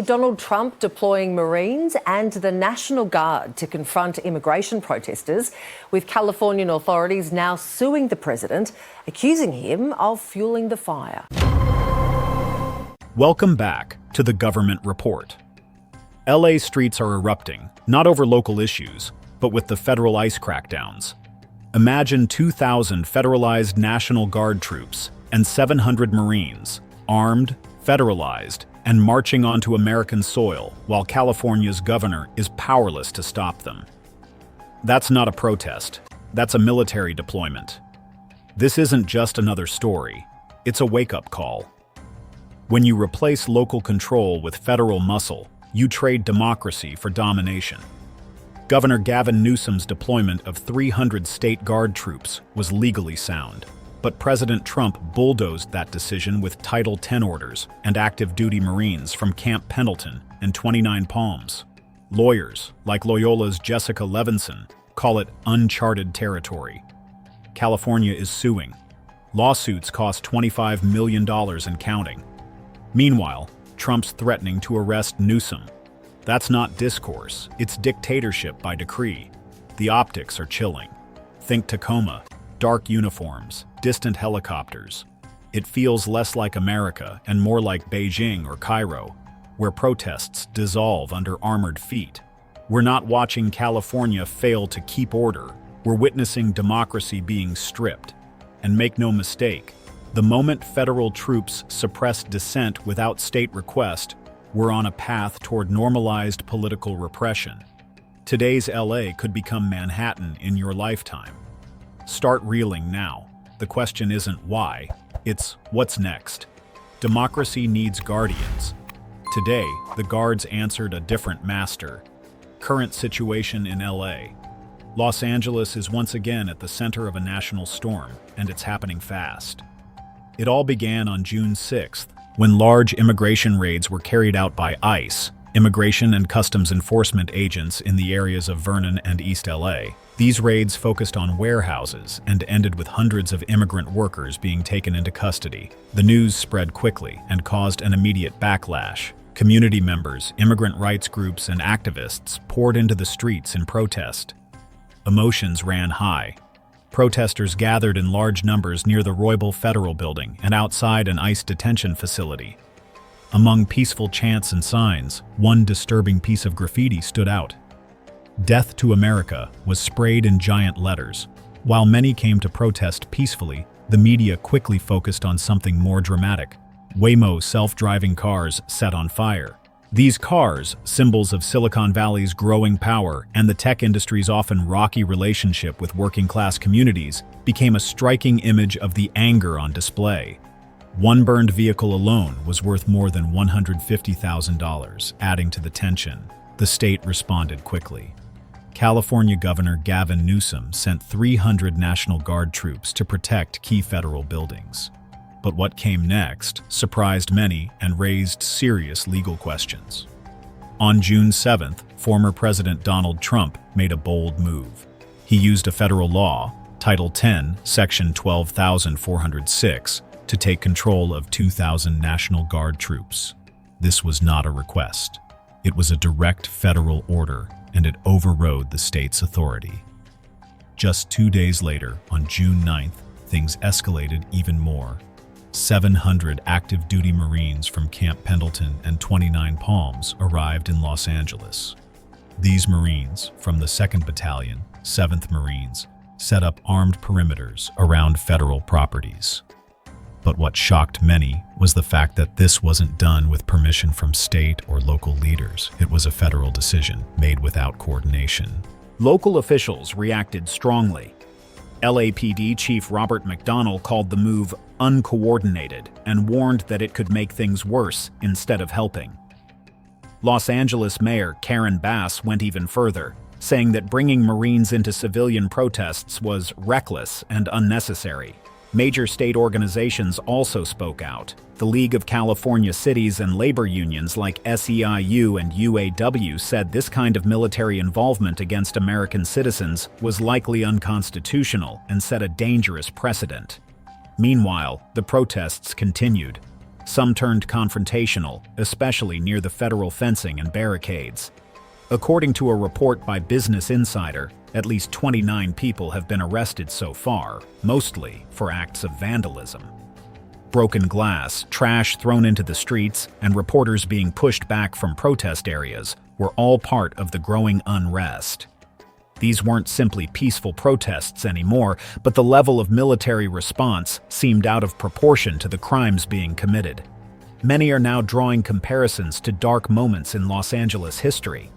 Donald Trump deploying Marines and the National Guard to confront immigration protesters, with Californian authorities now suing the president, accusing him of fueling the fire. Welcome back to the Government Report. LA streets are erupting, not over local issues, but with the federal ICE crackdowns. Imagine 2,000 federalized National Guard troops and 700 Marines, armed, federalized, and marching onto American soil while California's governor is powerless to stop them. That's not a protest. That's a military deployment. This isn't just another story. It's a wake-up call. When you replace local control with federal muscle, you trade democracy for domination. Governor Gavin Newsom's deployment of 300 state guard troops was legally sound. But President Trump bulldozed that decision with Title X orders and active duty Marines from Camp Pendleton and 29 Palms. Lawyers, like Loyola's Jessica Levinson, call it uncharted territory. California is suing. Lawsuits cost $25 million and counting. Meanwhile, Trump's threatening to arrest Newsom. That's not discourse, it's dictatorship by decree. The optics are chilling. Think Tacoma. Dark uniforms, distant helicopters. It feels less like America and more like Beijing or Cairo, where protests dissolve under armored feet. We're not watching California fail to keep order. We're witnessing democracy being stripped. And make no mistake, the moment federal troops suppress dissent without state request, we're on a path toward normalized political repression. Today's LA could become Manhattan in your lifetime. Start reeling now. The question isn't why, it's what's next. Democracy needs guardians. Today, the guards answered a different master. Current situation in LA. Los Angeles is once again at the center of a national storm, and it's happening fast. It all began on June 6th, when large immigration raids were carried out by ICE, Immigration and Customs Enforcement agents in the areas of Vernon and East LA. These raids focused on warehouses and ended with hundreds of immigrant workers being taken into custody. The news spread quickly and caused an immediate backlash. Community members, immigrant rights groups, and activists poured into the streets in protest. Emotions ran high. Protesters gathered in large numbers near the Roybal Federal Building and outside an ICE detention facility. Among peaceful chants and signs, one disturbing piece of graffiti stood out. "Death to America" was sprayed in giant letters. While many came to protest peacefully, the media quickly focused on something more dramatic. Waymo self-driving cars set on fire. These cars, symbols of Silicon Valley's growing power and the tech industry's often rocky relationship with working-class communities, became a striking image of the anger on display. One burned vehicle alone was worth more than $150,000, adding to the tension. The state responded quickly. California Governor Gavin Newsom sent 300 National Guard troops to protect key federal buildings. But what came next surprised many and raised serious legal questions. On June 7th, former President Donald Trump made a bold move. He used a federal law, Title X, Section 12,406, to take control of 2,000 National Guard troops. This was not a request. It was a direct federal order, and it overrode the state's authority. Just 2 days later, on June 9th, things escalated even more. 700 active duty Marines from Camp Pendleton and 29 Palms arrived in Los Angeles. These Marines, from the 2nd Battalion, 7th Marines, set up armed perimeters around federal properties. But what shocked many was the fact that this wasn't done with permission from state or local leaders. It was a federal decision made without coordination. Local officials reacted strongly. LAPD Chief Robert McDonnell called the move uncoordinated and warned that it could make things worse instead of helping. Los Angeles Mayor Karen Bass went even further, saying that bringing Marines into civilian protests was reckless and unnecessary. Major state organizations also spoke out. The League of California Cities and labor unions like SEIU and UAW said this kind of military involvement against American citizens was likely unconstitutional and set a dangerous precedent. Meanwhile, the protests continued. some turned confrontational, especially near the federal fencing and barricades. According to a report by Business Insider, at least 29 people have been arrested so far, mostly for acts of vandalism. Broken glass, trash thrown into the streets, and reporters being pushed back from protest areas were all part of the growing unrest. These weren't simply peaceful protests anymore, but the level of military response seemed out of proportion to the crimes being committed. Many are now drawing comparisons to dark moments in Los Angeles history.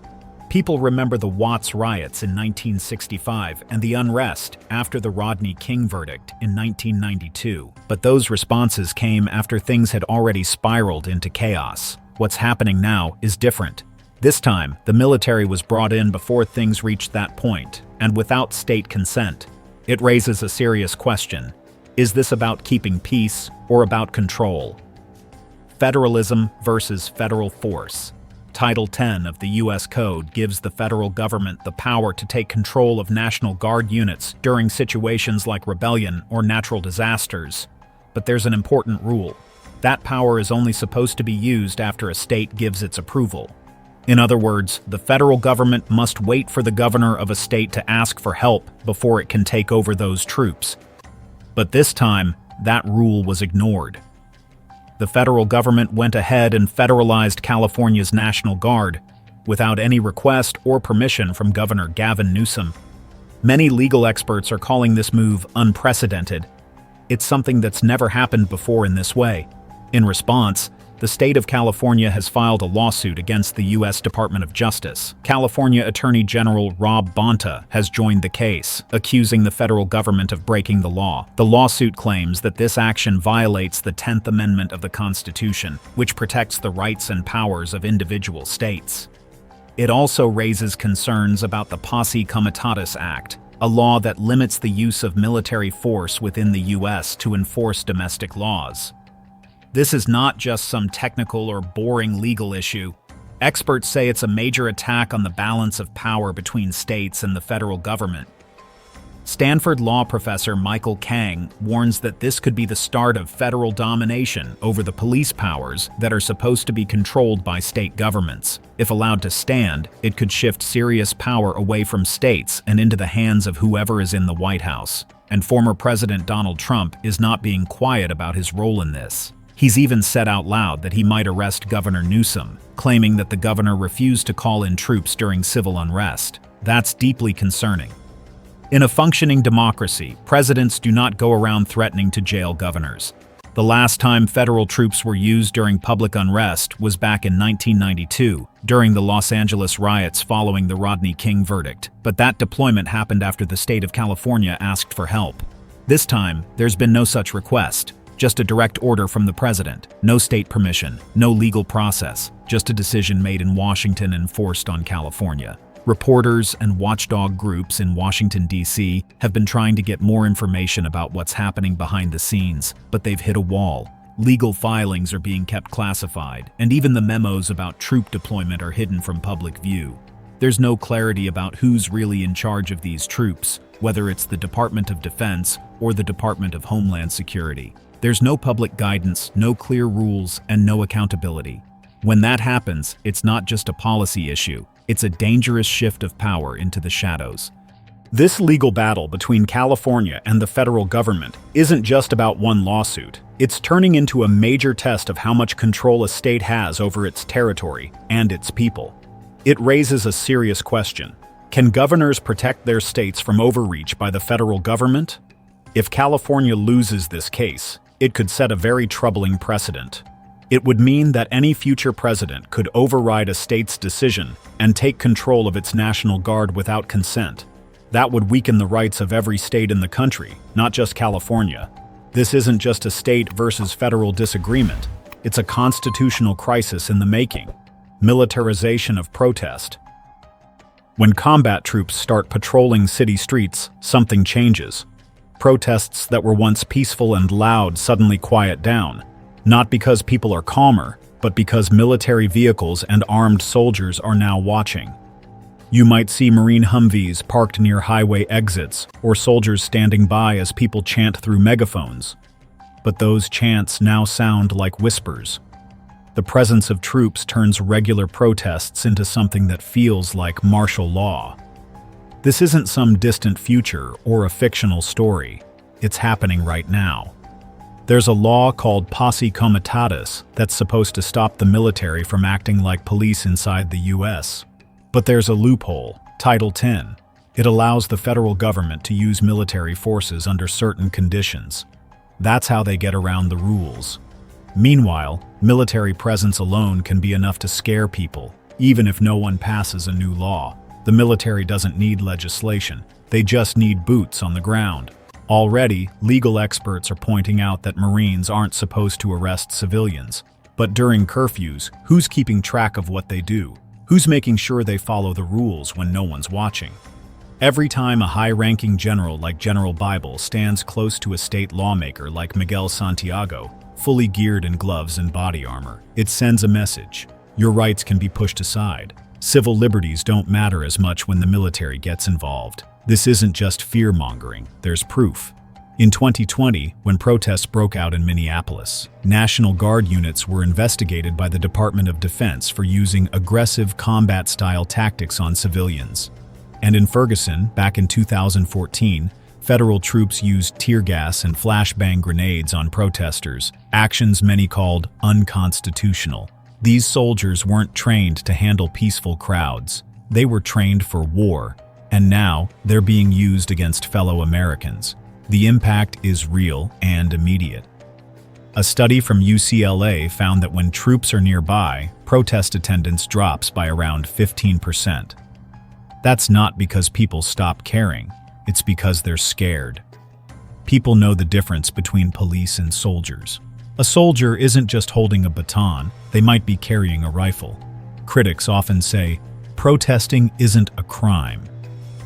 People remember the Watts riots in 1965 and the unrest after the Rodney King verdict in 1992. But those responses came after things had already spiraled into chaos. What's happening now is different. This time, the military was brought in before things reached that point, and without state consent. It raises a serious question. Is this about keeping peace or about control? Federalism versus federal force. Title 10 of the U.S. Code gives the federal government the power to take control of National Guard units during situations like rebellion or natural disasters. But there's an important rule. That power is only supposed to be used after a state gives its approval. In other words, the federal government must wait for the governor of a state to ask for help before it can take over those troops. But this time, that rule was ignored. The federal government went ahead and federalized California's National Guard without any request or permission from Governor Gavin Newsom. Many legal experts are calling this move unprecedented. It's something that's never happened before in this way. In response, the state of California has filed a lawsuit against the U.S. Department of Justice. California Attorney General Rob Bonta has joined the case, accusing the federal government of breaking the law. The lawsuit claims that this action violates the 10th Amendment of the Constitution, which protects the rights and powers of individual states. It also raises concerns about the Posse Comitatus Act, a law that limits the use of military force within the U.S. to enforce domestic laws. This is not just some technical or boring legal issue. Experts say it's a major attack on the balance of power between states and the federal government. Stanford law professor Michael Kang warns that this could be the start of federal domination over the police powers that are supposed to be controlled by state governments. If allowed to stand, it could shift serious power away from states and into the hands of whoever is in the White House. And former President Donald Trump is not being quiet about his role in this. He's even said out loud that he might arrest Governor Newsom, claiming that the governor refused to call in troops during civil unrest. That's deeply concerning. In a functioning democracy, presidents do not go around threatening to jail governors. The last time federal troops were used during public unrest was back in 1992, during the Los Angeles riots following the Rodney King verdict. But that deployment happened after the state of California asked for help. This time, there's been no such request. Just a direct order from the president. No state permission, no legal process, just a decision made in Washington and enforced on California. Reporters and watchdog groups in Washington, D.C. have been trying to get more information about what's happening behind the scenes, but they've hit a wall. Legal filings are being kept classified, and even the memos about troop deployment are hidden from public view. There's no clarity about who's really in charge of these troops, whether it's the Department of Defense or the Department of Homeland Security. There's no public guidance, no clear rules, and no accountability. When that happens, it's not just a policy issue, it's a dangerous shift of power into the shadows. This legal battle between California and the federal government isn't just about one lawsuit. It's turning into a major test of how much control a state has over its territory and its people. It raises a serious question. Can governors protect their states from overreach by the federal government? If California loses this case, it could set a very troubling precedent. It would mean that any future president could override a state's decision and take control of its National Guard without consent. That would weaken the rights of every state in the country, not just California. This isn't just a state versus federal disagreement. It's a constitutional crisis in the making. Militarization of protest. When combat troops start patrolling city streets, something changes. Protests that were once peaceful and loud suddenly quiet down, not because people are calmer, but because military vehicles and armed soldiers are now watching. You might see Marine Humvees parked near highway exits, or soldiers standing by as people chant through megaphones. but those chants now sound like whispers. The presence of troops turns regular protests into something that feels like martial law. This isn't some distant future or a fictional story. It's happening right now. There's a law called posse comitatus that's supposed to stop the military from acting like police inside the US. But there's a loophole, Title 10. It allows the federal government to use military forces under certain conditions. That's how they get around the rules. Meanwhile, military presence alone can be enough to scare people, even if no one passes a new law. The military doesn't need legislation. They just need boots on the ground. Already, legal experts are pointing out that Marines aren't supposed to arrest civilians. But during curfews, who's keeping track of what they do? Who's making sure they follow the rules when no one's watching? Every time a high-ranking general like General Bible stands close to a state lawmaker like Miguel Santiago, fully geared in gloves and body armor, it sends a message. Your rights can be pushed aside. Civil liberties don't matter as much when the military gets involved. This isn't just fear-mongering, there's proof. In 2020, when protests broke out in Minneapolis, National Guard units were investigated by the Department of Defense for using aggressive combat-style tactics on civilians. And in Ferguson, back in 2014, federal troops used tear gas and flashbang grenades on protesters, actions many called unconstitutional. These soldiers weren't trained to handle peaceful crowds. They were trained for war, and now they're being used against fellow Americans. The impact is real and immediate. A study from UCLA found that when troops are nearby, protest attendance drops by around 15%. That's not because people stop caring, it's because they're scared. People know the difference between police and soldiers. A soldier isn't just holding a baton, they might be carrying a rifle. Critics often say, protesting isn't a crime.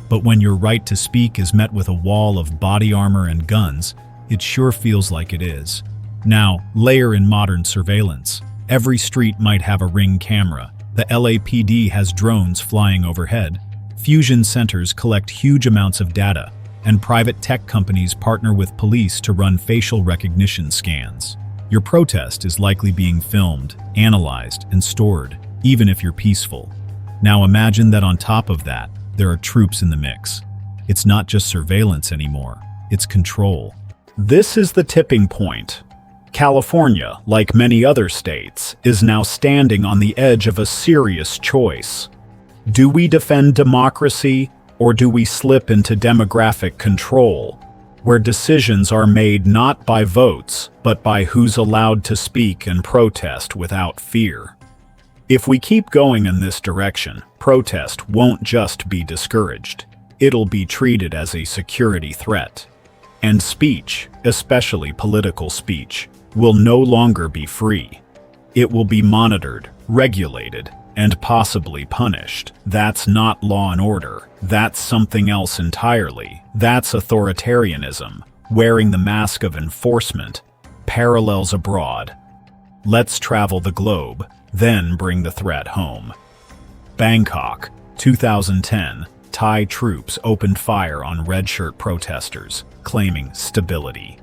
But when your right to speak is met with a wall of body armor and guns, it sure feels like it is. Now, layer in modern surveillance. Every street might have a Ring camera. The LAPD has drones flying overhead. Fusion centers collect huge amounts of data, and private tech companies partner with police to run facial recognition scans. Your protest is likely being filmed, analyzed, and stored, even if you're peaceful. Now imagine that on top of that, there are troops in the mix. It's not just surveillance anymore, it's control. This is the tipping point. California, like many other states, is now standing on the edge of a serious choice. Do we defend democracy, or do we slip into demographic control, where decisions are made not by votes, but by who's allowed to speak and protest without fear? If we keep going in this direction, protest won't just be discouraged. It'll be treated as a security threat. And speech, especially political speech, will no longer be free. It will be monitored, regulated, and possibly punished. That's not law and order. That's something else entirely. That's authoritarianism, wearing the mask of enforcement. Parallels abroad. Let's travel the globe, then bring the threat home. Bangkok, 2010. Thai troops opened fire on red shirt protesters, claiming stability.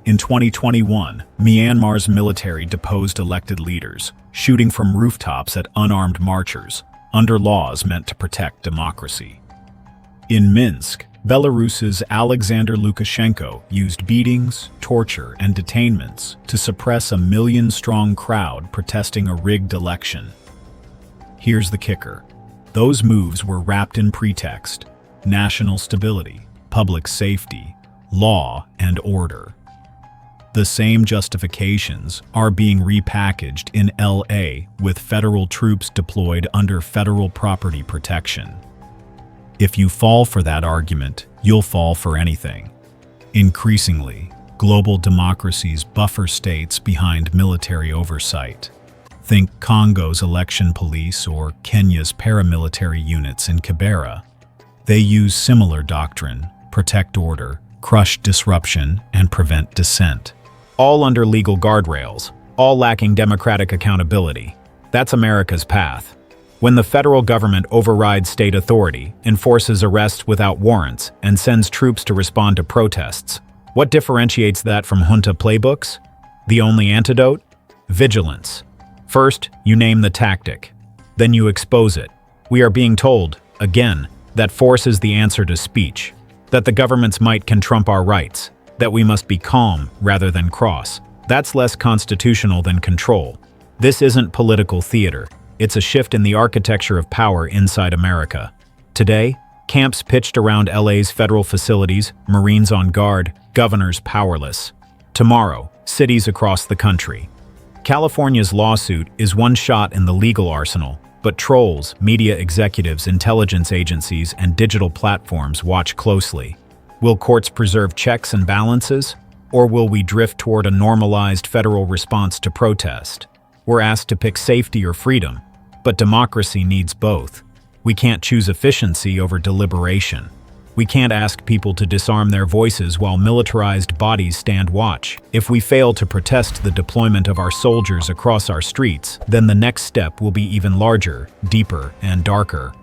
In 2021, Myanmar's military deposed elected leaders, shooting from rooftops at unarmed marchers, under laws meant to protect democracy. In Minsk, Belarus's Alexander Lukashenko used beatings, torture, and detainments to suppress a million-strong crowd protesting a rigged election. Here's the kicker. Those moves were wrapped in pretext: national stability, public safety, law, and order. The same justifications are being repackaged in LA with federal troops deployed under federal property protection. If you fall for that argument, you'll fall for anything. Increasingly, global democracies buffer states behind military oversight. Think Congo's election police or Kenya's paramilitary units in Kibera. They use similar doctrine: protect order, crush disruption, and prevent dissent. All under legal guardrails, all lacking democratic accountability. That's America's path. When the federal government overrides state authority, enforces arrests without warrants, and sends troops to respond to protests, What differentiates that from junta playbooks? The only antidote? Vigilance. First, you name the tactic. Then you expose it. We are being told, again, that force is the answer to speech, that the government's might can trump our rights, that we must be calm rather than cross. That's less constitutional than control. This isn't political theater. It's a shift in the architecture of power inside America. Today, camps pitched around LA's federal facilities, Marines on guard, governors powerless. Tomorrow, cities across the country. California's lawsuit is one shot in the legal arsenal, but trolls, media executives, intelligence agencies, and digital platforms watch closely. Will courts preserve checks and balances, or will we drift toward a normalized federal response to protest? We're asked to pick safety or freedom, but democracy needs both. We can't choose efficiency over deliberation. We can't ask people to disarm their voices while militarized bodies stand watch. If we fail to protest the deployment of our soldiers across our streets, then the next step will be even larger, deeper, and darker.